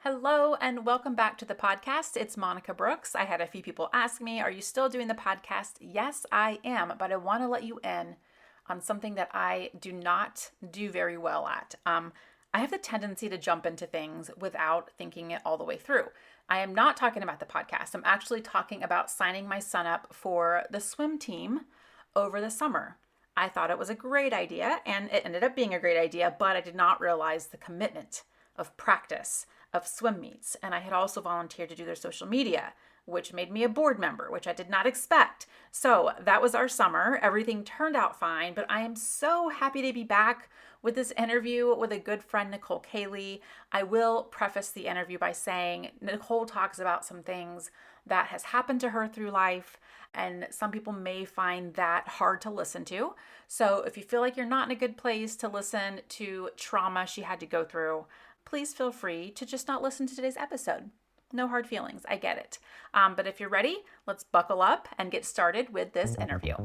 Hello and welcome back to the podcast. It's Monica Brooks. I had a few people ask me, are you still doing the podcast? Yes, I am, but I want to let you in on something that I do not do very well at. I have the tendency to jump into things without thinking it all the way through. I am not talking about the podcast. I'm actually talking about signing my son up for the swim team over the summer. I thought it was a great idea, and it ended up being a great idea, but I did not realize the commitment of practice, of swim meets. And I had also volunteered to do their social media, which made me a board member, which I did not expect. So that was our summer. Everything turned out fine, but I am so happy to be back with this interview with a good friend, Nicole Caley. I will preface the interview by saying Nicole talks about some things that has happened to her through life, and some people may find that hard to listen to. So if you feel like you're not in a good place to listen to trauma she had to go through, please feel free to just not listen to today's episode. No hard feelings, I get it. But if you're ready, let's buckle up and get started with this interview.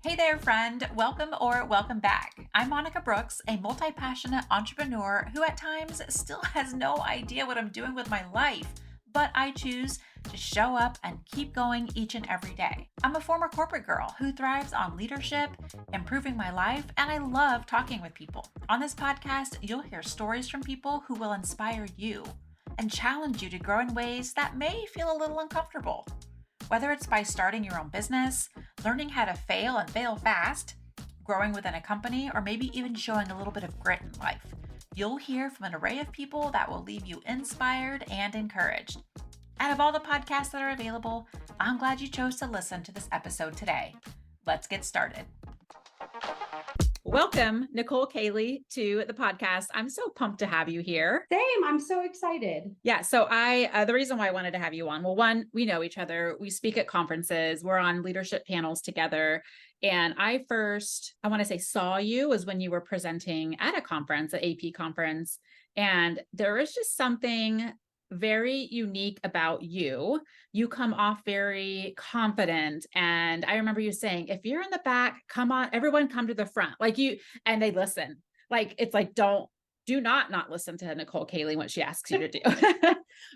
Hey there, friend. Welcome or welcome back. I'm Monica Brooks, a multi-passionate entrepreneur who at times still has no idea what I'm doing with my life, but I choose to show up and keep going each and every day. I'm a former corporate girl who thrives on leadership, improving my life, and I love talking with people. On this podcast, you'll hear stories from people who will inspire you and challenge you to grow in ways that may feel a little uncomfortable. Whether it's by starting your own business, learning how to fail and fail fast, growing within a company, or maybe even showing a little bit of grit in life, you'll hear from an array of people that will leave you inspired and encouraged. Out of all the podcasts that are available, I'm glad you chose to listen to this episode today. Let's get started. Welcome, Nicole Caley, to the podcast. I'm so pumped to have you here. Same. I'm so excited. Yeah. So the reason why I wanted to have you on, well, one, we know each other. We speak at conferences. We're on leadership panels together. And I want to say saw you was when you were presenting at a conference, an AP conference. And there is just something very unique about you. You come off very confident. And I remember you saying, if you're in the back, come on, everyone come to the front. And they listen. It's like, do not listen to Nicole Caley when she asks you to do.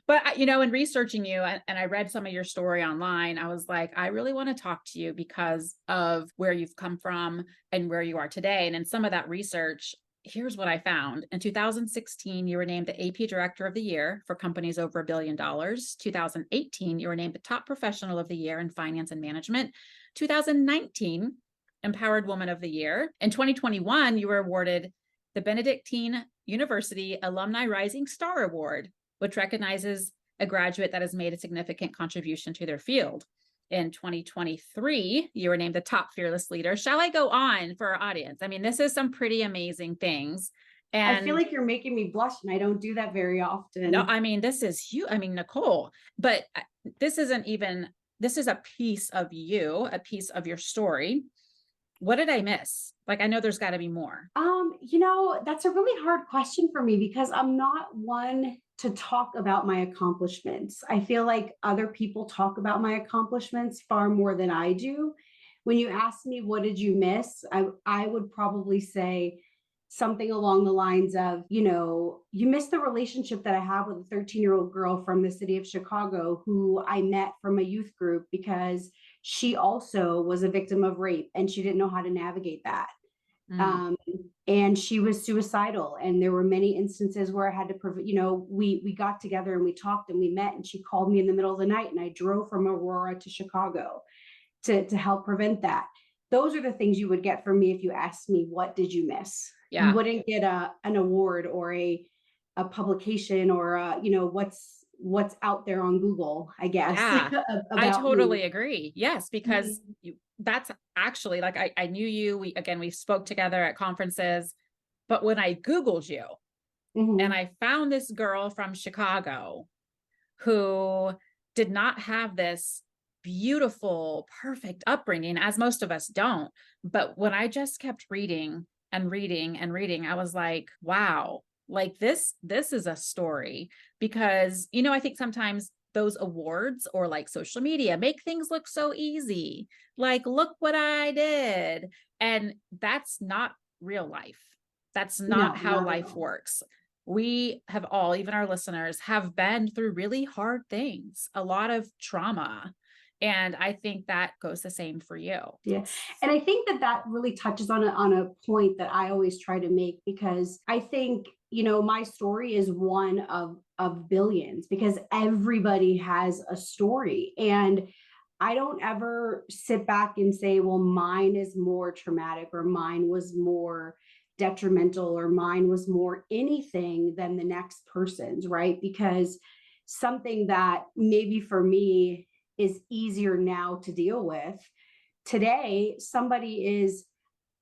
But, in researching you and I read some of your story online, I was like, I really want to talk to you because of where you've come from and where you are today. And in some of that research, here's what I found. In 2016, you were named the AP Director of the Year for companies over $1 billion. 2018, you were named the Top Professional of the Year in Finance and Management. 2019, Empowered Woman of the Year. In 2021, you were awarded the Benedictine University Alumni Rising Star Award, which recognizes a graduate that has made a significant contribution to their field. In 2023, you were named the Top Fearless Leader. Shall I go on for our audience? I mean, this is some pretty amazing things. And I feel like you're making me blush, and I don't do that very often. No, I mean, this is huge. I mean, Nicole, but this is a piece of you, a piece of your story. What did I miss? I know there's got to be more. That's a really hard question for me because I'm not one to talk about my accomplishments. I feel like other people talk about my accomplishments far more than I do. When you ask me, what did you miss? I would probably say something along the lines of, you missed the relationship that I have with a 13-year-old girl from the city of Chicago who I met from a youth group because she also was a victim of rape and she didn't know how to navigate that. And she was suicidal. And there were many instances where I had to, we got together and we talked and we met, and she called me in the middle of the night and I drove from Aurora to Chicago to help prevent that. Those are the things you would get from me if you asked me, what did you miss? Yeah. You wouldn't get an award or a publication or what's out there on Google, I guess. Yeah, I totally agree. Yes, because that's actually I knew you. We spoke together at conferences, but when I Googled you and I found this girl from Chicago who did not have this beautiful, perfect upbringing, as most of us don't. But when I just kept reading and reading and reading, I was like, wow, this is a story. Because, I think sometimes those awards or social media make things look so easy. Look what I did. And that's not real life. That's not how life works. we have all, even our listeners, have been through really hard things, a lot of trauma. And I think that goes the same for you. Yeah. And I think that that really touches on a point that I always try to make, because I think, my story is one of billions, because everybody has a story. And I don't ever sit back and say, well, mine is more traumatic, or mine was more detrimental, or mine was more anything than the next person's, right? Because something that maybe for me is easier now to deal with, today somebody is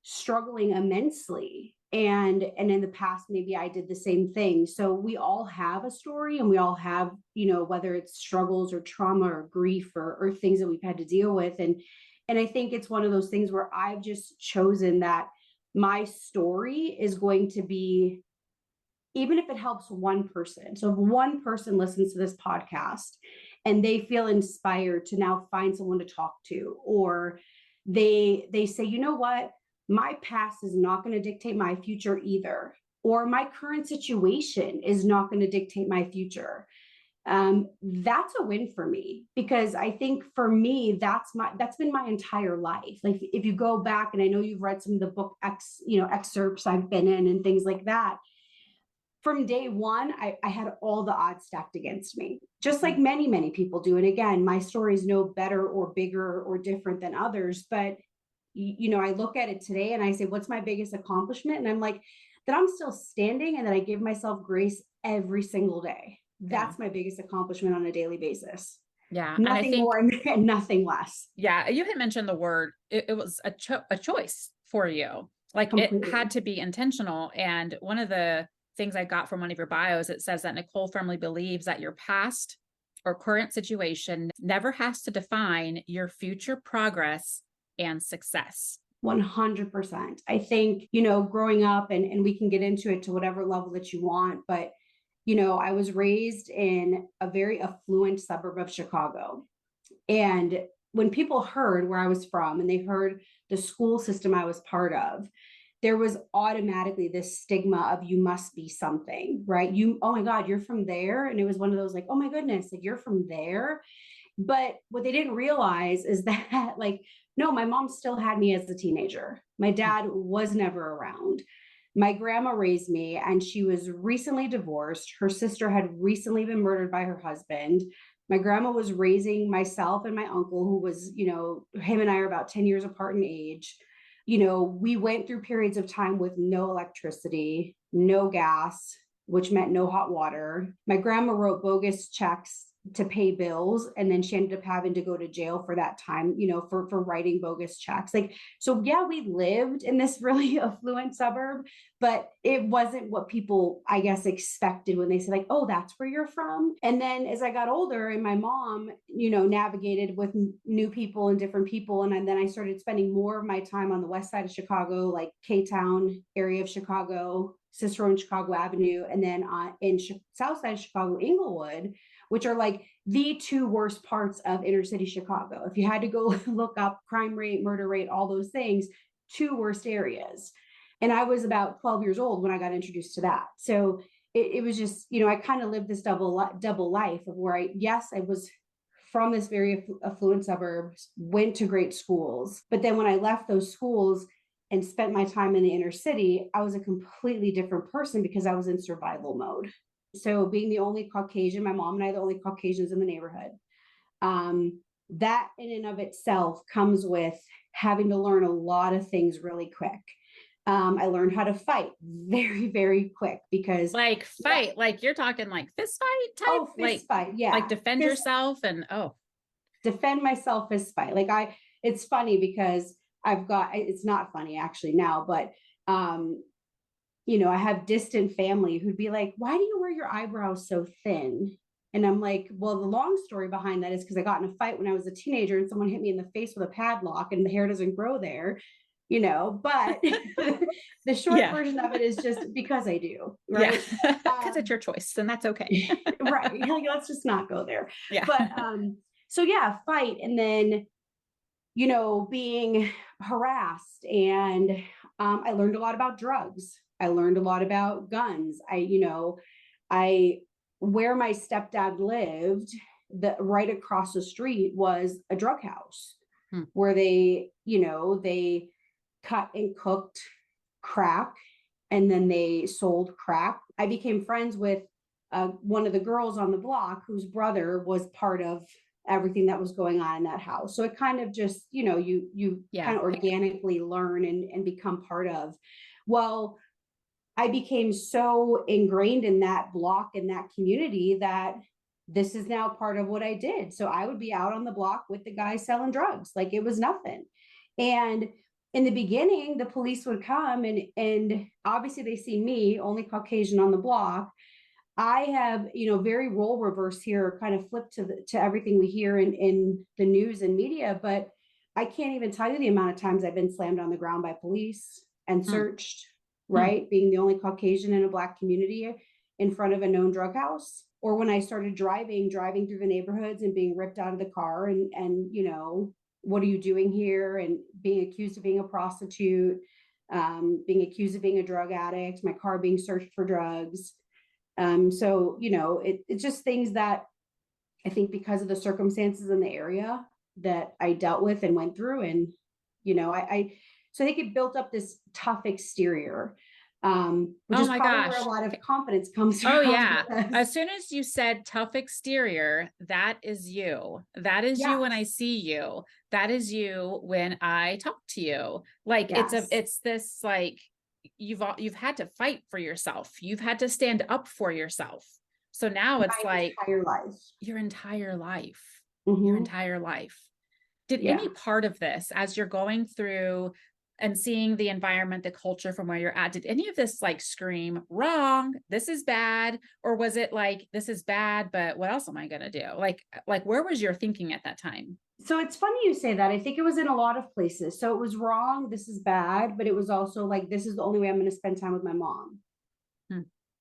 struggling immensely, and in the past maybe I did the same thing. So we all have a story, and we all have, whether it's struggles or trauma or grief, or things that we've had to deal with. And I think it's one of those things where I've just chosen that my story is going to be, even if it helps one person. So if one person listens to this podcast and they feel inspired to now find someone to talk to, or they say, you know what, my past is not going to dictate my future either, or my current situation is not going to dictate my future. That's a win for me, because I think for me, that's been my entire life. Like if you go back, and I know you've read some of the book excerpts I've been in and things like that, from day one, I had all the odds stacked against me, just like many, many people do. And again, my story is no better or bigger or different than others. But, I look at it today and I say, what's my biggest accomplishment? And I'm like, that I'm still standing, and that I give myself grace every single day. That's my biggest accomplishment on a daily basis. Yeah. Nothing and I think, more and nothing less. Yeah. You had mentioned the word, it was a choice for you. Like Completely. It had to be intentional. And one of the things I got from one of your bios, it says that Nicole firmly believes that your past or current situation never has to define your future progress and success. 100%. I think, growing up, and we can get into it to whatever level that you want, but, I was raised in a very affluent suburb of Chicago. And when people heard where I was from, and they heard the school system I was part of, there was automatically this stigma of, you must be something, right? Oh my God, you're from there. And it was one of those like, oh my goodness, like you're from there. But what they didn't realize is that like, no, my mom still had me as a teenager. My dad was never around. My grandma raised me, and she was recently divorced. Her sister had recently been murdered by her husband. My grandma was raising myself and my uncle, who was, him and I are about 10 years apart in age. We went through periods of time with no electricity, no gas, which meant no hot water. My grandma wrote bogus checks to pay bills, and then she ended up having to go to jail for that time, for writing bogus checks. Like, so yeah, we lived in this really affluent suburb, but it wasn't what people, I guess, expected when they said like, oh, that's where you're from. And then as I got older, and my mom, navigated with new people and different people, and then I started spending more of my time on the west side of Chicago, like K-Town area of Chicago, Cicero and Chicago Avenue, and then in south side of Chicago, Inglewood, which are like the two worst parts of inner city Chicago. If you had to go look up crime rate, murder rate, all those things, two worst areas. And I was about 12 years old when I got introduced to that. So it was just, I kind of lived this double life of where I was from this very affluent suburb, went to great schools. But then when I left those schools and spent my time in the inner city, I was a completely different person, because I was in survival mode. So being the only Caucasian, my mom and I, the only Caucasians in the neighborhood, that in and of itself comes with having to learn a lot of things really quick. I learned how to fight very, very quick, because like fight, like you're talking like fist fight type. Oh, fist fight. Yeah. Like defend yourself and defend myself, fist fight. Like it's funny because it's not funny actually now, but, I have distant family who'd be like, why do you wear your eyebrows so thin? And I'm like, well, the long story behind that is because I got in a fight when I was a teenager, and someone hit me in the face with a padlock, and the hair doesn't grow there, but the short version of it is just because I do, right? Because it's your choice, and that's okay. Right. Like, let's just not go there. Yeah. But, so yeah, fight. And then, being harassed, and I learned a lot about drugs. I learned a lot about guns. I where my stepdad lived, right across the street was a drug house where they cut and cooked crack, and then they sold crack. I became friends with one of the girls on the block whose brother was part of everything that was going on in that house. So it kind of just, you kind of organically learn and become part of. Well, I became so ingrained in that block, in that community, that this is now part of what I did. So I would be out on the block with the guys selling drugs like it was nothing. And in the beginning, the police would come and obviously they see me, only Caucasian on the block. I have, very role reverse here, kind of flipped to everything we hear in the news and media, but I can't even tell you the amount of times I've been slammed on the ground by police and searched, right? Being the only Caucasian in a Black community in front of a known drug house. Or when I started driving through the neighborhoods and being ripped out of the car and what are you doing here? And being accused of being a prostitute, being accused of being a drug addict, my car being searched for drugs. So, it's just things that I think because of the circumstances in the area that I dealt with and went through. And, so I think it built up this tough exterior, which is probably where a lot of confidence comes from. Oh yeah. As soon as you said tough exterior, that is you. That is you when I see you. That is you when I talk to you. Like it's this like, you've had to fight for yourself. You've had to stand up for yourself. So now it's like your entire life. Did any part of this, as you're going through and seeing the environment, the culture from where you're at, did any of this like scream wrong, this is bad? Or was it like, this is bad, but what else am I going to do? Like where was your thinking at that time? So it's funny you say that. I think it was in a lot of places. So it was wrong, this is bad, but it was also like, this is the only way I'm going to spend time with my mom.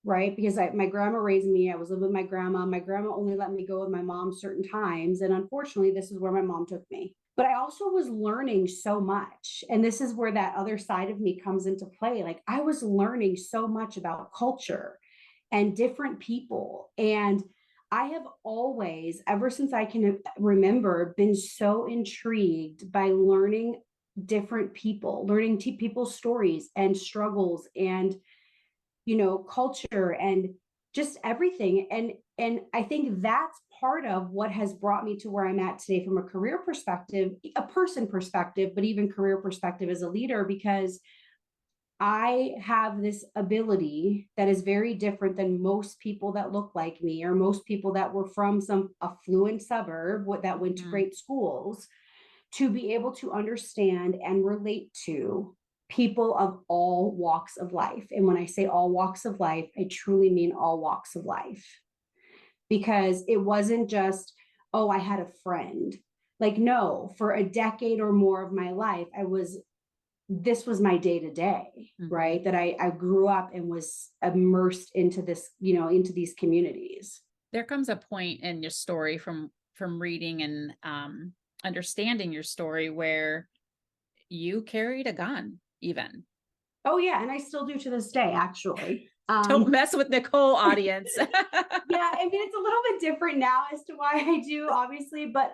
Right? Because my grandma raised me. I was living with my grandma. My grandma only let me go with my mom certain times. And unfortunately, this is where my mom took me. But I also was learning so much. And this is where that other side of me comes into play. Like I was learning so much about culture and different people. And I have always, ever since I can remember, been so intrigued by learning different people, learning people's stories and struggles and, culture and just everything. And I think that's part of what has brought me to where I'm at today from a career perspective, a person perspective, but even career perspective as a leader, because I have this ability that is very different than most people that look like me, or most people that were from some affluent suburb that went to great schools, to be able to understand and relate to people of all walks of life. And when I say all walks of life, I truly mean all walks of life. Because it wasn't just, oh, I had a friend. Like, no, for a decade or more of my life, this was my day to day, right? That I grew up and was immersed into this, into these communities. There comes a point in your story from reading and understanding your story where you carried a gun even. Oh yeah. And I still do to this day, actually. Don't mess with Nicole, audience. Yeah. I mean, it's a little bit different now as to why I do, obviously, but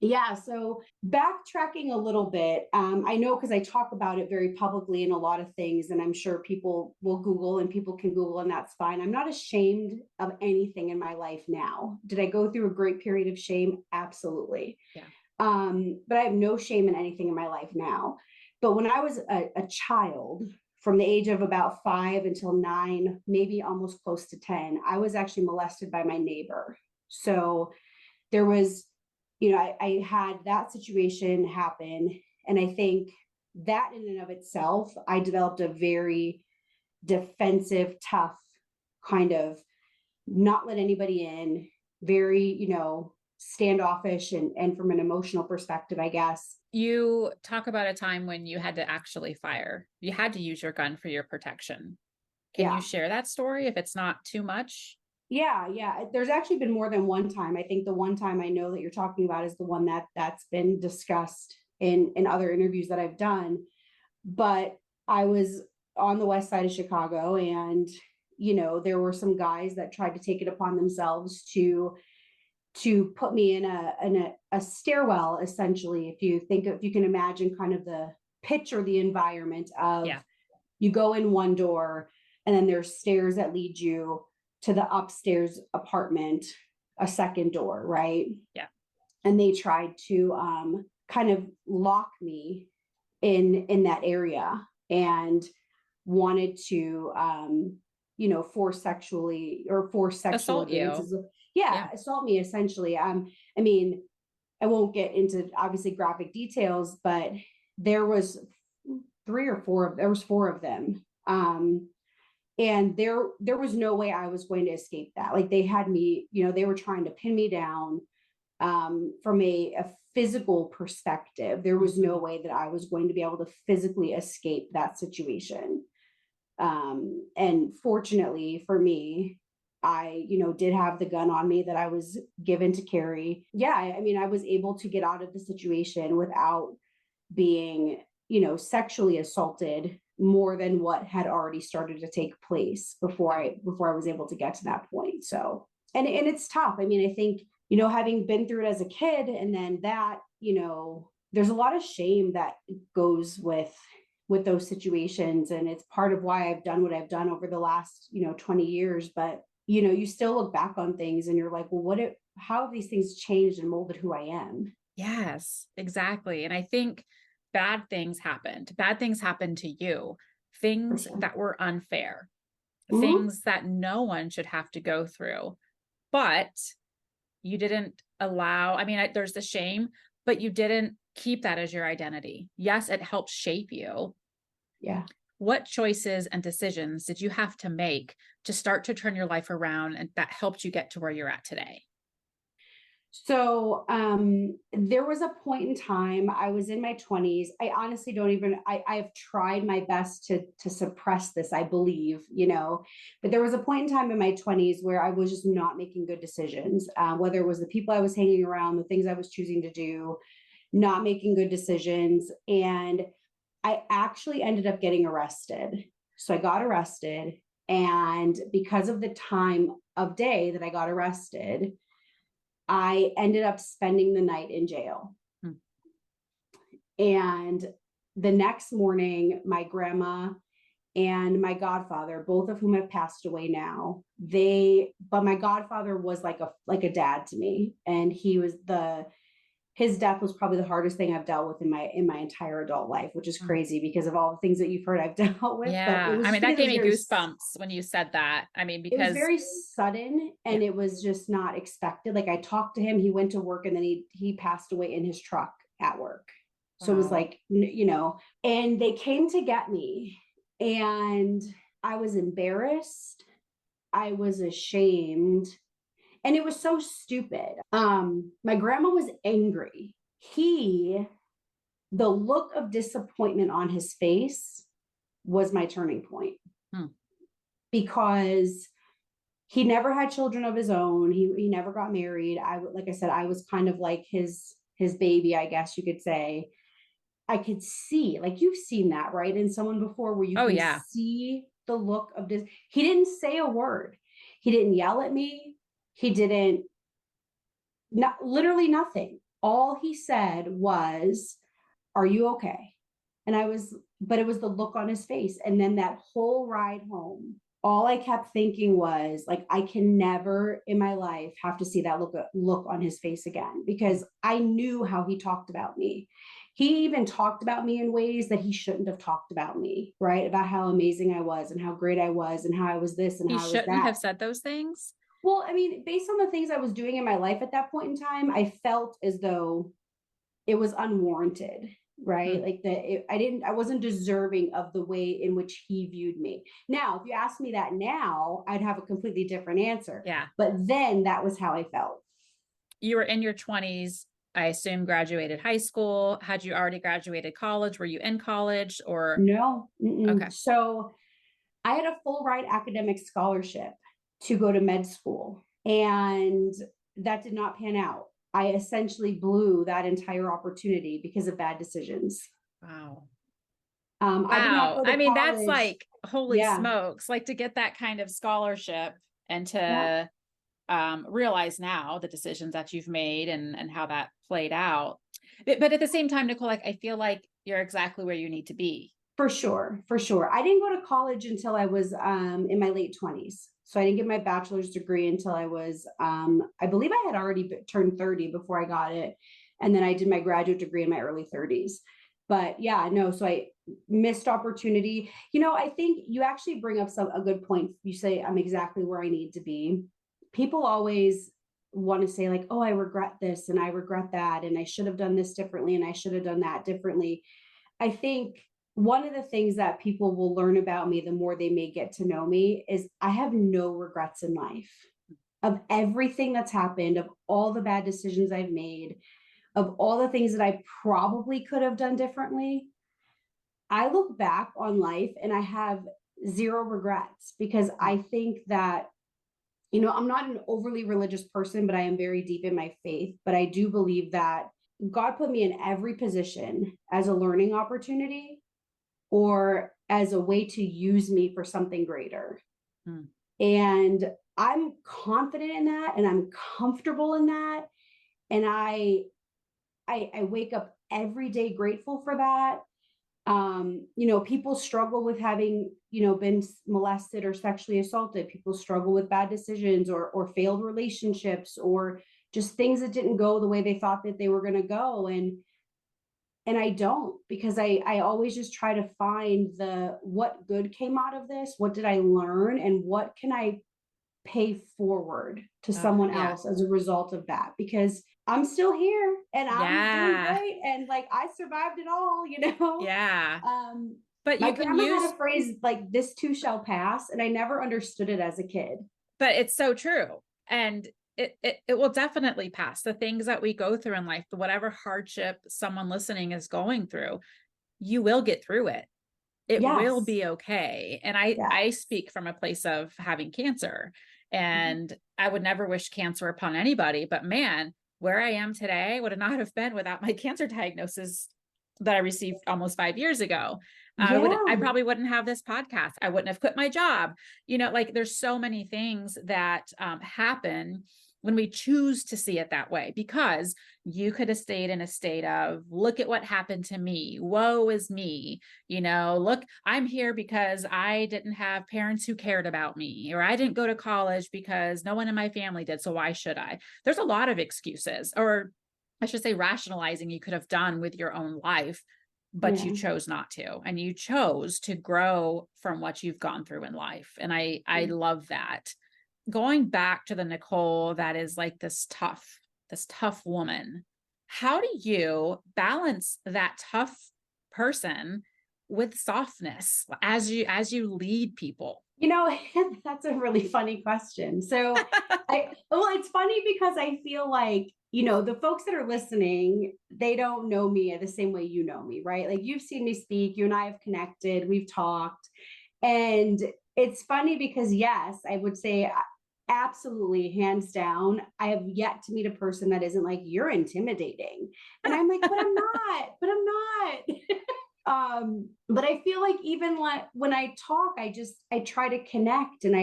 yeah. So backtracking a little bit, I know because I talk about it very publicly in a lot of things, and I'm sure people will Google and people can Google, and that's fine. I'm not ashamed of anything in my life now. Did I go through a great period of shame? Absolutely. Yeah. But I have no shame in anything in my life now. But when I was a child, from the age of about 5 until 9, maybe almost close to 10, I was actually molested by my neighbor. So there was, I had that situation happen. And I think that in and of itself, I developed a very defensive, tough kind of not let anybody in, very, standoffish and from an emotional perspective, I guess. You talk about a time when you had to actually fire. You had to use your gun for your protection. Can you share that story if it's not too much? Yeah. There's actually been more than one time. I think the one time I know that you're talking about is the one that's been discussed in other interviews that I've done. But I was on the west side of Chicago. And, you know, there were some guys that tried to take it upon themselves to put me in a stairwell, essentially. If you can imagine kind of the picture, the environment of, you go in one door and then there's stairs that lead you to the upstairs apartment, a second door, right? Yeah. And they tried to kind of lock me in that area and wanted to you know, force sexual Assault advances. you. Assault me, essentially. I mean, I won't get into obviously graphic details, but there was four of them. And there was no way I was going to escape that. Like, they had me, you know, they were trying to pin me down. From a physical perspective, there was no way that I was going to be able to physically escape that situation. And fortunately for me, I, you know, did have the gun on me that I was given to carry. I mean, I was able to get out of the situation without being, you know, sexually assaulted more than what had already started to take place before I was able to get to that point. So, and it's tough. I mean, I think, you know, having been through it as a kid, and then that, you know, there's a lot of shame that goes with those situations. And it's part of why I've done what I've done over the last, you know, 20 years. But, you know, you still look back on things and you're like, well, how have these things changed and molded who I am? Yes, exactly. And I think bad things happened. Bad things happened to you, things that were unfair, things that no one should have to go through. But you didn't allow, I mean, there's the shame, but you didn't keep that as your identity. Yes, it helped shape you. Yeah. What choices and decisions did you have to make to start to turn your life around and that helped you get to where you're at today? So there was a point in time, I was in my 20s. I honestly don't even, I've tried my best to suppress this, I believe, you know, but there was a point in time in my 20s where I was just not making good decisions, whether it was the people I was hanging around, the things I was choosing to do, not making good decisions. And I actually ended up getting arrested. So I got arrested. And because of the time of day that I got arrested, I ended up spending the night in jail. And the next morning, my grandma and my godfather, both of whom have passed away now, but my godfather was like a dad to me. And his death was probably the hardest thing I've dealt with in my entire adult life, which is crazy because of all the things that you've heard I've dealt with. Yeah. But it was, I mean, that gave me goosebumps when you said that. I mean, because it was very sudden and it was just not expected. Like, I talked to him, he went to work, and then he passed away in his truck at work. So it was like, you know, and they came to get me, and I was embarrassed. I was ashamed. And it was so stupid. My grandma was angry. The look of disappointment on his face was my turning point. Because he never had children of his own. He never got married. Like I said, I was kind of like his baby, I guess you could say. I could see, like, you've seen that, right? In someone before, where you can see the look of this. He didn't say a word. He didn't yell at me. He didn't, literally nothing. All he said was, "Are you okay?" And but it was the look on his face. And then that whole ride home, all I kept thinking was, like, I can never in my life have to see that look on his face again, because I knew how he talked about me. He even talked about me in ways that he shouldn't have talked about me, right? About how amazing I was and how great I was and how I was this and how I was that. He shouldn't have said those things. Well, I mean, based on the things I was doing in my life at that point in time, I felt as though it was unwarranted, right? Like I wasn't deserving of the way in which he viewed me. Now, if you ask me that now, I'd have a completely different answer. Yeah. But then that was how I felt. You were in your 20s, I assume, graduated high school. Had you already graduated college? Were you in college or? No. Okay. So I had a full ride academic scholarship to go to med school, and that did not pan out. I essentially blew that entire opportunity because of bad decisions. Wow. I did not Wow. go I to mean, that's college. like, holy Yeah, smokes, like to get that kind of scholarship and yeah, to realize now the decisions that you've made and how that played out. But at the same time, Nicole, like I feel like you're exactly where you need to be. for sure, for sure. I didn't go to college until I was in my late 20s. So I didn't get my bachelor's degree until I was, I believe I had already turned 30 before I got it. And then I did my graduate degree in my early 30s. But yeah, no, so I missed opportunity. I think you actually bring up a good point. You say, I'm exactly where I need to be. People always want to say, like, oh, I regret this and I regret that. And I should have done this differently and I should have done that differently. I think one of the things that people will learn about me the more they may get to know me is I have no regrets in life of everything that's happened, of all the bad decisions I've made, of all the things that I probably could have done differently. I look back on life and I have zero regrets because I think that, I'm not an overly religious person, but I am very deep in my faith. But I do believe that God put me in every position as a learning opportunity or as a way to use me for something greater. Hmm. And I'm confident in that and I'm comfortable in that. And I wake up every day grateful for that. People struggle with having, been molested or sexually assaulted. People struggle with bad decisions or failed relationships or just things that didn't go the way they thought that they were going to go. And I don't, because I always just try to find what good came out of this, what did I learn, and what can I pay forward to Oh, someone yeah. else as a result of that, because I'm still here and I'm doing Yeah. great and like I survived it all. Yeah. um But my you can grandma had use, a phrase like this too shall pass, and I never understood it as a kid. but it's so true. And it will definitely pass. The things that we go through in life, whatever hardship someone listening is going through, you will get through it. It will Yes. be okay. And I Yes. speak from a place of having cancer, Mhm. and I would never wish cancer upon anybody, but man, where I am today would not have been without my cancer diagnosis that I received almost 5 years ago. I Yeah. probably wouldn't have this podcast. I wouldn't have quit my job. Like there's so many things that happen when we choose to see it that way, because you could have stayed in a state of, look at what happened to me. Woe is me. Look, I'm here because I didn't have parents who cared about me, or I didn't go to college because no one in my family did. So why should I? There's a lot of excuses, or I should say rationalizing you could have done with your own life, but you Yeah. chose not to, and you chose to grow from what you've gone through in life. And I love that. Going back to the Nicole that is like this tough woman, how do you balance that tough person with softness as you lead people? You know, that's a really funny question. Well, it's funny because I feel like, the folks that are listening, they don't know me the same way you know me, right? Like you've seen me speak, you and I have connected, we've talked. And it's funny because, yes, I would say absolutely, hands down, I have yet to meet a person that isn't like, you're intimidating. And I'm like, but I'm not. But I feel like even like when I talk, I try to connect, and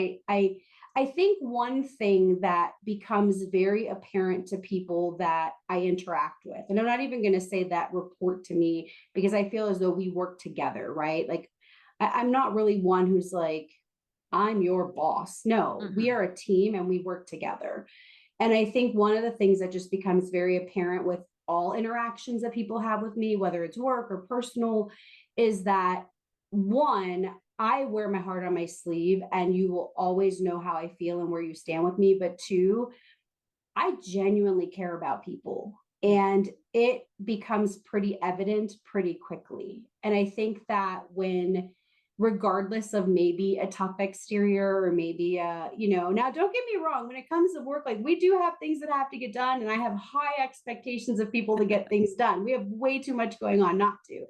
I think one thing that becomes very apparent to people that I interact with, and I'm not even going to say that report to me, because I feel as though we work together, right? Like I'm not really one who's like, I'm your boss. No, we Mm-hmm. are a team and we work together. And I think one of the things that just becomes very apparent with all interactions that people have with me, whether it's work or personal, is that one, I wear my heart on my sleeve and you will always know how I feel and where you stand with me. But two, I genuinely care about people. And it becomes pretty evident pretty quickly. And I think that regardless of maybe a tough exterior or maybe now don't get me wrong, when it comes to work, like we do have things that have to get done, and I have high expectations of people to get things done. We have way too much going on not to.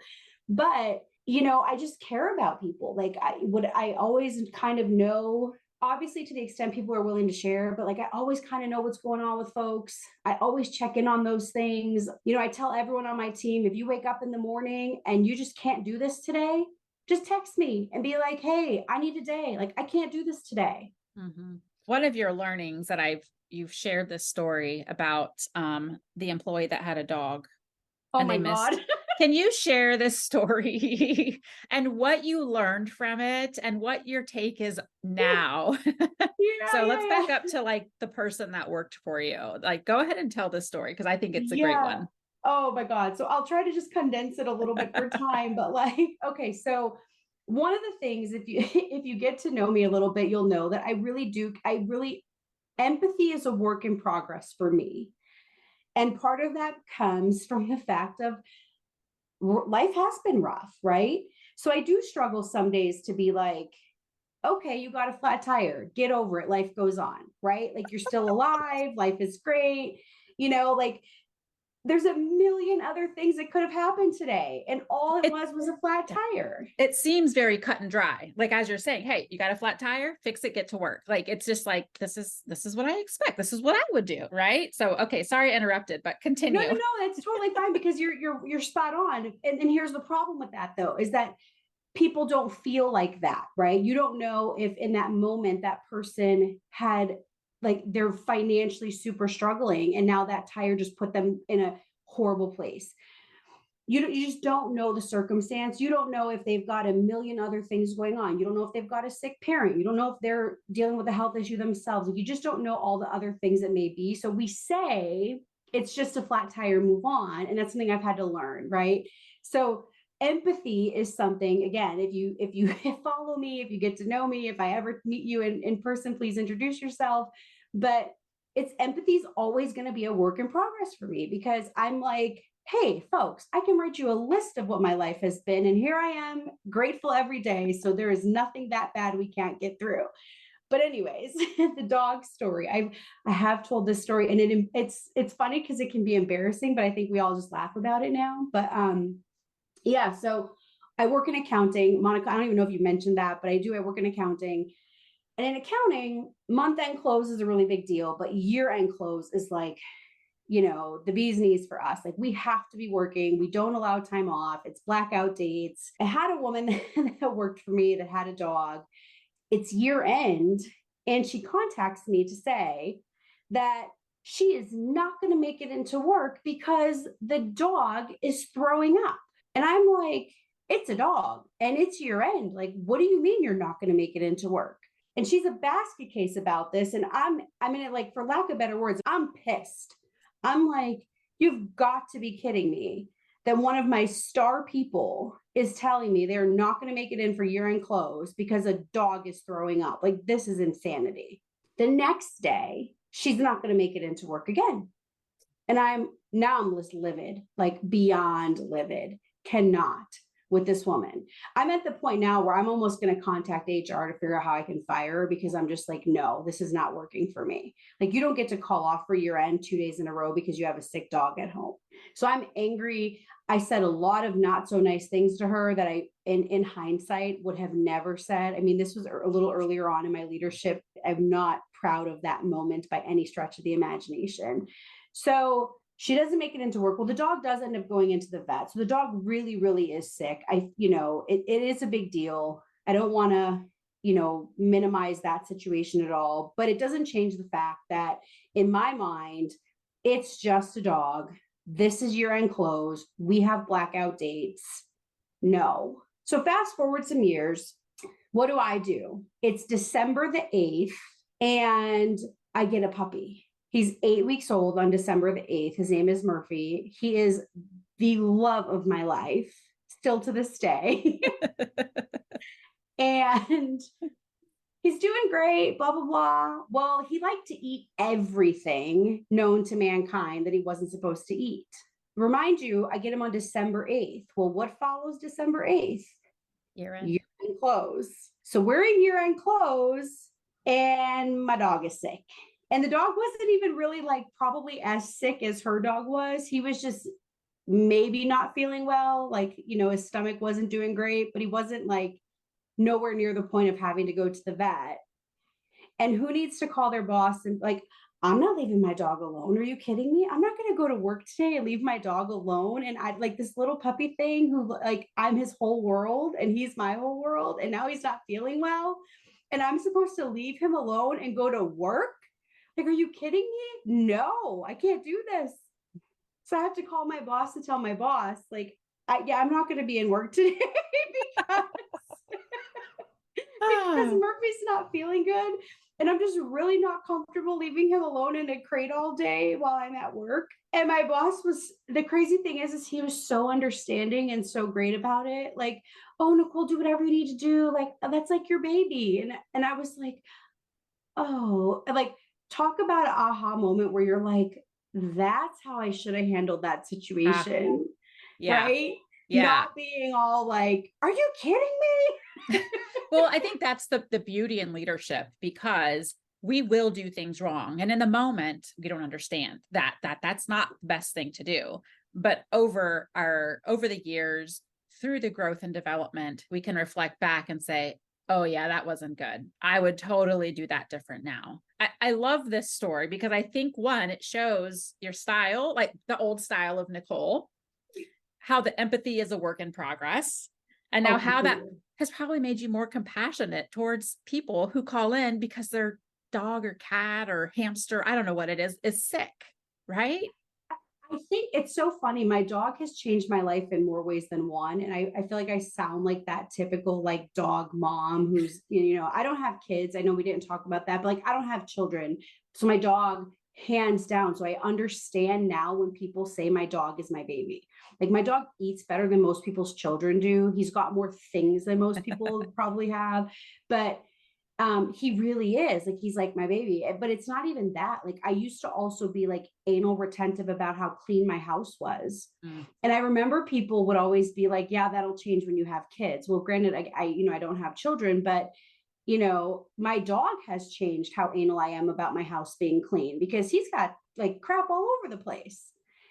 But I just care about people. Like I always kind of know, obviously to the extent people are willing to share, but like I always kind of know what's going on with folks. I always check in on those things. I tell everyone on my team, if you wake up in the morning and you just can't do this today, just text me and be like, hey, I need a day. Like, I can't do this today. Mm-hmm. One of your learnings that you've shared this story about the employee that had a dog Oh and my they God. missed. Can you share this story and what you learned from it and what your take is now? So let's back up to like the person that worked for you. Like, go ahead and tell this story because I think it's a great one. Oh my God. So I'll try to just condense it a little bit for time, but like, okay. So one of the things, if you, if you get to know me a little bit, you'll know that empathy is a work in progress for me. And part of that comes from the fact of life has been rough, right? So I do struggle some days to be like, okay, you got a flat tire, get over it, life goes on, right? Like, you're still alive, life is great, like there's a million other things that could have happened today, and all it was a flat tire. It seems very cut and dry. Like, as you're saying, hey, you got a flat tire, fix it, get to work. Like, it's just like, this is what I expect. This is what I would do, right? So, okay, sorry I interrupted, but continue. No, that's totally fine, because you're spot on. And here's the problem with that, though, is that people don't feel like that, right? You don't know if in that moment that person had, like, they're financially super struggling, and now that tire just put them in a horrible place. You just don't know the circumstance. You don't know if they've got a million other things going on. You don't know if they've got a sick parent. You don't know if they're dealing with a health issue themselves. Like, you just don't know all the other things that may be. So we say it's just a flat tire, move on. And that's something I've had to learn, right? So empathy is something, again, if you follow me, if you get to know me, if I ever meet you in person, please introduce yourself. But empathy is always going to be a work in progress for me, because I'm like, hey, folks, I can write you a list of what my life has been, and here I am, grateful every day. So there is nothing that bad we can't get through. But anyways, the dog story. I have told this story, and it's funny because it can be embarrassing, but I think we all just laugh about it now. But yeah, so I work in accounting. Monica, I don't even know if you mentioned that, but I do. I work in accounting. And in accounting, month-end close is a really big deal, but year-end close is like, the bee's knees for us. Like, we have to be working. We don't allow time off. It's blackout dates. I had a woman that worked for me that had a dog. It's year end, and she contacts me to say that she is not going to make it into work because the dog is throwing up. And I'm like, it's a dog and it's year end. Like, what do you mean you're not going to make it into work? And she's a basket case about this. And I mean, like, for lack of better words, I'm pissed. I'm like, you've got to be kidding me that one of my star people is telling me they're not going to make it in for year-end close because a dog is throwing up. Like, this is insanity. The next day, she's not going to make it into work again. And I'm just livid, like beyond livid. Cannot with this woman. I'm at the point now where I'm almost going to contact HR to figure out how I can fire her, because I'm just like, no, this is not working for me. Like, you don't get to call off for year end 2 days in a row because you have a sick dog at home. So I'm angry. I said a lot of not so nice things to her that I, in hindsight, would have never said. I mean, this was a little earlier on in my leadership. I'm not proud of that moment by any stretch of the imagination. So she doesn't make it into work. Well, the dog does end up going into the vet. So the dog really, really is sick. It is a big deal. I don't want to, minimize that situation at all, but it doesn't change the fact that in my mind, it's just a dog. This is year-end close. We have blackout dates. No. So fast forward some years. What do? It's December the 8th, and I get a puppy. He's 8 weeks old on December the 8th. His name is Murphy. He is the love of my life, still to this day. And he's doing great, blah, blah, blah. Well, he liked to eat everything known to mankind that he wasn't supposed to eat. Remind you, I get him on December 8th. Well, what follows December 8th? Year-end close. So we're in year-end close, and my dog is sick. And the dog wasn't even really like probably as sick as her dog was. He was just maybe not feeling well. Like, his stomach wasn't doing great, but he wasn't like nowhere near the point of having to go to the vet. And who needs to call their boss and like, I'm not leaving my dog alone. Are you kidding me? I'm not going to go to work today and leave my dog alone. And I like this little puppy thing who like, I'm his whole world and he's my whole world. And now he's not feeling well. And I'm supposed to leave him alone and go to work. Like, are you kidding me? No, I can't do this. So I have to call my boss to tell my boss, like, I'm not going to be in work today because, because Murphy's not feeling good. And I'm just really not comfortable leaving him alone in a crate all day while I'm at work. And my boss the crazy thing is he was so understanding and so great about it. Like, oh, Nicole, do whatever you need to do. Like, that's like your baby. And I was like, oh, like, talk about an aha moment where you're like, that's how I should have handled that situation. Yeah. Right? Yeah. Not being all like, are you kidding me? Well, I think that's the beauty in leadership, because we will do things wrong. And in the moment, we don't understand that's not the best thing to do. But over the years, through the growth and development, we can reflect back and say, oh yeah, that wasn't good. I would totally do that different now. I love this story because I think, one, it shows your style, like the old style of Nicole, how the empathy is a work in progress. And now how that has probably made you more compassionate towards people who call in because their dog or cat or hamster, I don't know what it is sick, right? I think it's so funny. My dog has changed my life in more ways than one. And I feel like I sound like that typical like dog mom who's, I don't have kids. I know we didn't talk about that, but like I don't have children. So my dog, hands down. So I understand now when people say my dog is my baby. Like my dog eats better than most people's children do. He's got more things than most people probably have. But he really is like, he's like my baby, but it's not even that. Like I used to also be like anal retentive about how clean my house was. And I remember people would always be like, yeah, that'll change when you have kids. Well, granted, I don't have children, but my dog has changed how anal I am about my house being clean because he's got like crap all over the place.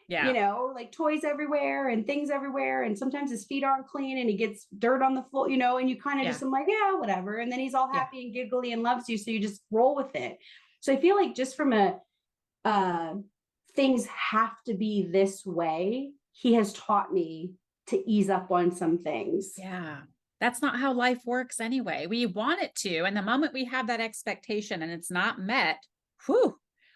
Yeah. Like toys everywhere and things everywhere. And sometimes his feet aren't clean and he gets dirt on the floor, and you kind of just, I'm like, yeah, whatever. And then he's all happy and giggly and loves you. So you just roll with it. So I feel like just from things have to be this way, he has taught me to ease up on some things. Yeah. That's not how life works anyway. We want it to. And the moment we have that expectation and it's not met,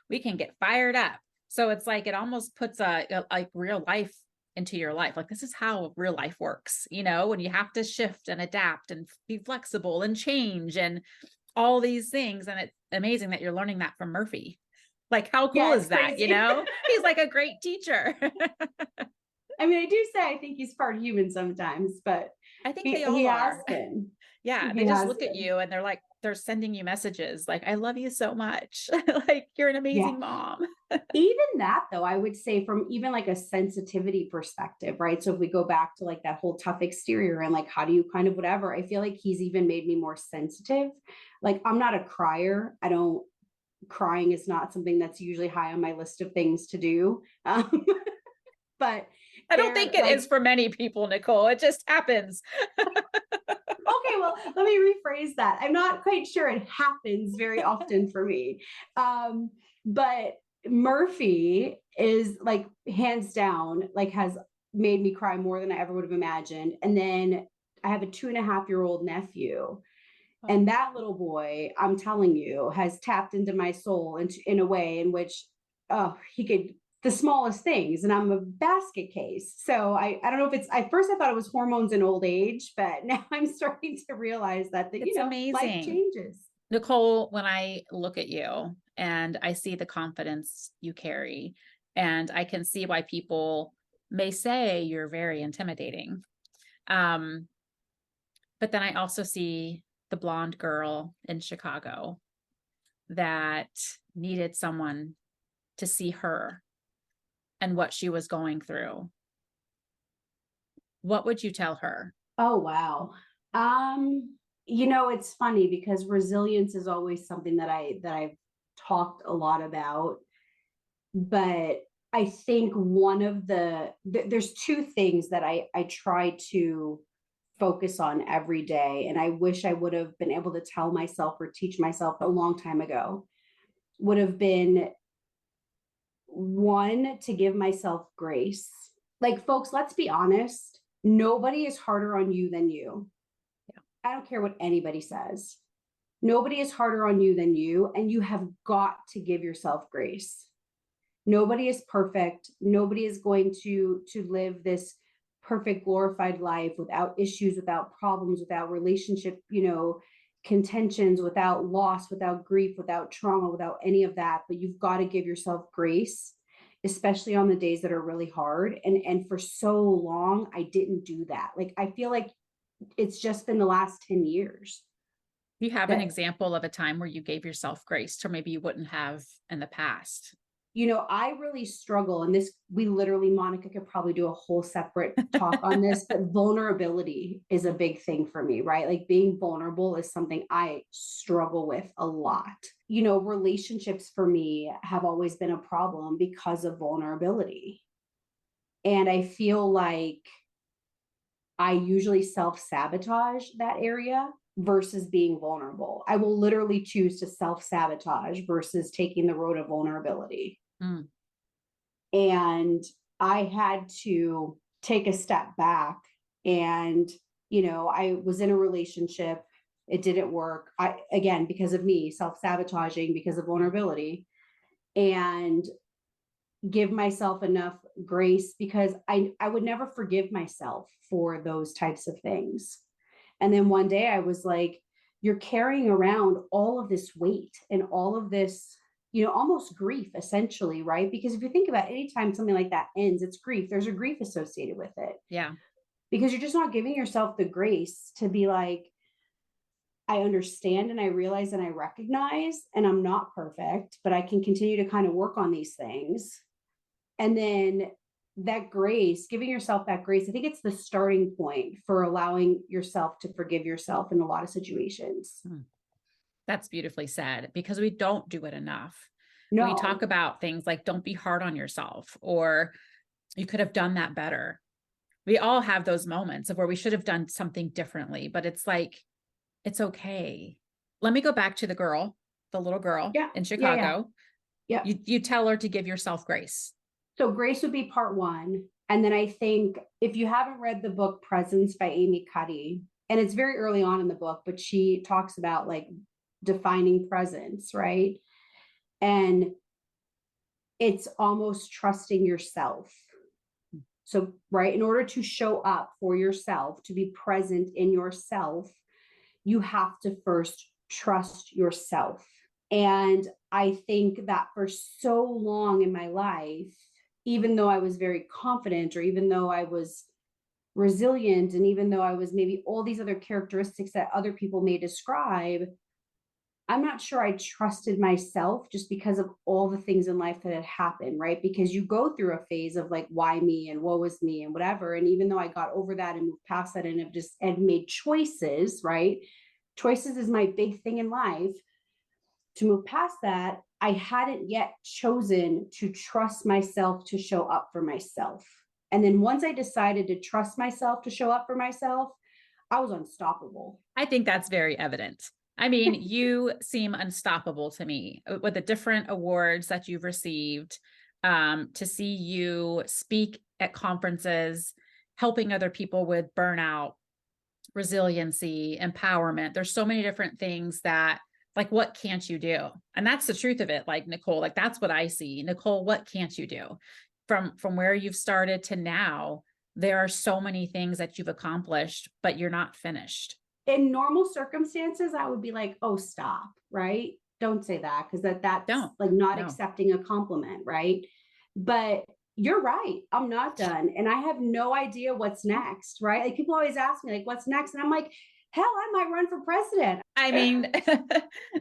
we can get fired up. So it's like, it almost puts a real life into your life. Like, this is how real life works, when you have to shift and adapt and be flexible and change and all these things. And it's amazing that you're learning that from Murphy. Like, how cool is that? He's like a great teacher. I mean, I do say, I think he's part human sometimes, but I think they all are. Yeah. They just look at you and they're like, they're sending you messages like, I love you so much. Like, you're an amazing mom. Even that though, I would say from even like a sensitivity perspective, right? So if we go back to like that whole tough exterior and like, how do you kind of whatever, I feel like he's even made me more sensitive. Like I'm not a crier. Crying is not something that's usually high on my list of things to do. But I don't think it is for many people, Nicole. It just happens. Okay, well, let me rephrase that. I'm not quite sure it happens very often for me. But Murphy is like hands down, like has made me cry more than I ever would have imagined. And then I have a 2.5-year-old nephew. And that little boy, I'm telling you, has tapped into my soul in a way in which he could the smallest things, and I'm a basket case. So I don't know if it's, at first I thought it was hormones and old age, but now I'm starting to realize that it's amazing. Life changes. Nicole, when I look at you and I see the confidence you carry, and I can see why people may say you're very intimidating. But then I also see the blonde girl in Chicago that needed someone to see her and what she was going through. What would you tell her? Oh, wow. It's funny because resilience is always something that I've talked a lot about, but I think one of there's two things that I try to focus on every day, and I wish I would have been able to tell myself or teach myself a long time ago, would have been, one, to give myself grace. Like, folks, let's be honest, nobody is harder on you than you. Yeah. I don't care what anybody says. Nobody is harder on you than you, and you have got to give yourself grace. Nobody is perfect. Nobody is going to live this perfect glorified life without issues, without problems, without relationship, contentions, without loss, without grief, without trauma, without any of that. But you've got to give yourself grace, especially on the days that are really hard. And for so long, I didn't do that. Like, I feel like it's just been the last 10 years. You have an example of a time where you gave yourself grace, or maybe you wouldn't have in the past? I really struggle, and this, we literally, Monica could probably do a whole separate talk on this, but vulnerability is a big thing for me, right? Like, being vulnerable is something I struggle with a lot. Relationships for me have always been a problem because of vulnerability. And I feel like I usually self-sabotage that area versus being vulnerable. I will literally choose to self-sabotage versus taking the road of vulnerability. Mm. And I had to take a step back, and, I was in a relationship. It didn't work. Again, because of me self-sabotaging, because of vulnerability, and give myself enough grace, because I would never forgive myself for those types of things. And then one day I was like, you're carrying around all of this weight and all of this, almost grief, essentially, right? Because if you think about it, anytime something like that ends, it's grief. There's a grief associated with it. Yeah. Because you're just not giving yourself the grace to be like, I understand and I realize and I recognize, and I'm not perfect, but I can continue to kind of work on these things. And then that grace, giving yourself that grace, I think it's the starting point for allowing yourself to forgive yourself in a lot of situations. That's beautifully said, because we don't do it enough. No. We talk about things like, don't be hard on yourself, or you could have done that better. We all have those moments of where we should have done something differently, but it's like, it's okay. Let me go back to the little girl in Chicago. Yeah. You tell her to give yourself grace. So grace would be part one. And then I think, if you haven't read the book Presence by Amy Cuddy, and it's very early on in the book, but she talks about like defining presence, right? And it's almost trusting yourself. So, right, in order to show up for yourself, to be present in yourself, you have to first trust yourself. And I think that for so long in my life, even though I was very confident, or even though I was resilient, and even though I was maybe all these other characteristics that other people may describe, I'm not sure I trusted myself, just because of all the things in life that had happened, right? Because you go through a phase of like, why me, and woe is me, and whatever. And even though I got over that and moved past that, and have made choices, right? Choices is my big thing in life. To move past that, I hadn't yet chosen to trust myself to show up for myself. And then once I decided to trust myself to show up for myself, I was unstoppable. I think that's very evident. I mean, you seem unstoppable to me with the different awards that you've received, to see you speak at conferences, helping other people with burnout, resiliency, empowerment. There's so many different things that, like, what can't you do? And that's the truth of it. Like, Nicole, like, that's what I see. Nicole, what can't you do? From where you've started to now, there are so many things that you've accomplished, but you're not finished. In normal circumstances, I would be like, oh, stop, right? Don't say that, because that's like not accepting a compliment, right? But you're right. I'm not done. And I have no idea what's next, right? Like, people always ask me, like, what's next? And I'm like, hell, I might run for president. I mean,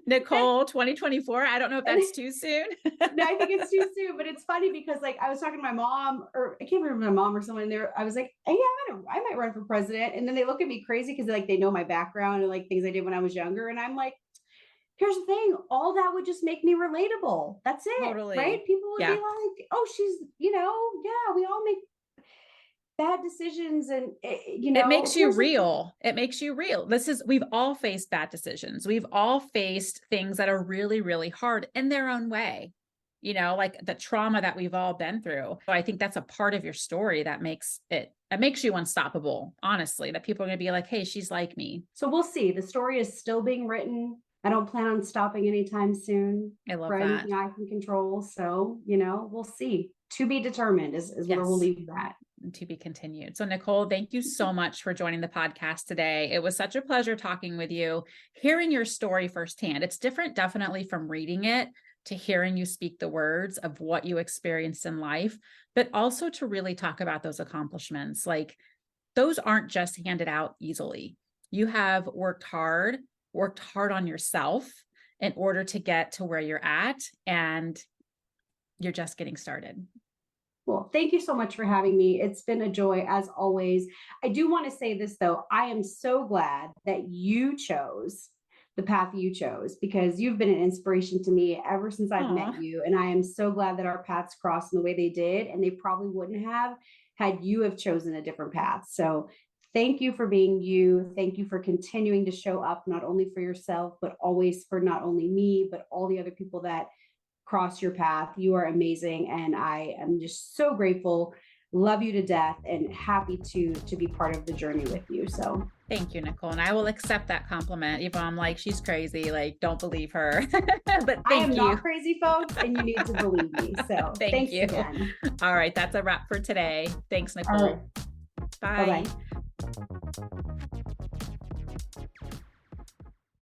Nicole, 2024, I don't know if that's too soon. No, I think it's too soon, but it's funny because, like, I was talking to my mom, or I can't remember, my mom or someone there. I was like, hey, I might run for president. And then they look at me crazy because, like, they know my background and like things I did when I was younger. And I'm like, here's the thing, all that would just make me relatable. That's it. Totally. Right? People would be like, oh, she's, yeah, we all make. bad decisions and, it makes you real. It makes you real. We've all faced bad decisions. We've all faced things that are really, really hard in their own way, like the trauma that we've all been through. So I think that's a part of your story that makes you unstoppable, honestly, that people are going to be like, hey, she's like me. So we'll see. The story is still being written. I don't plan on stopping anytime soon. I love for that. anything I can control. So, we'll see. To be determined is where we'll leave that. To be continued. So Nicole, thank you so much for joining the podcast today. It was such a pleasure talking with you, hearing your story firsthand. It's different, definitely, from reading it to hearing you speak the words of what you experienced in life, but also to really talk about those accomplishments. Like, those aren't just handed out easily. You have worked hard on yourself in order to get to where you're at, and you're just getting started. Well, thank you so much for having me. It's been a joy, as always. I do want to say this, though. I am so glad that you chose the path you chose, because you've been an inspiration to me ever since I've met you. And I am so glad that our paths crossed in the way they did. And they probably wouldn't have had you have chosen a different path. So thank you for being you. Thank you for continuing to show up, not only for yourself, but always for not only me, but all the other people that cross your path. You are amazing. And I am just so grateful, love you to death, and happy to be part of the journey with you. So thank you, Nicole. And I will accept that compliment. Even I'm like, she's crazy, like, don't believe her. But I am not crazy, folks, and you need to believe me. So thanks you again. All right. That's a wrap for today. Thanks, Nicole. Right. Bye. Bye-bye.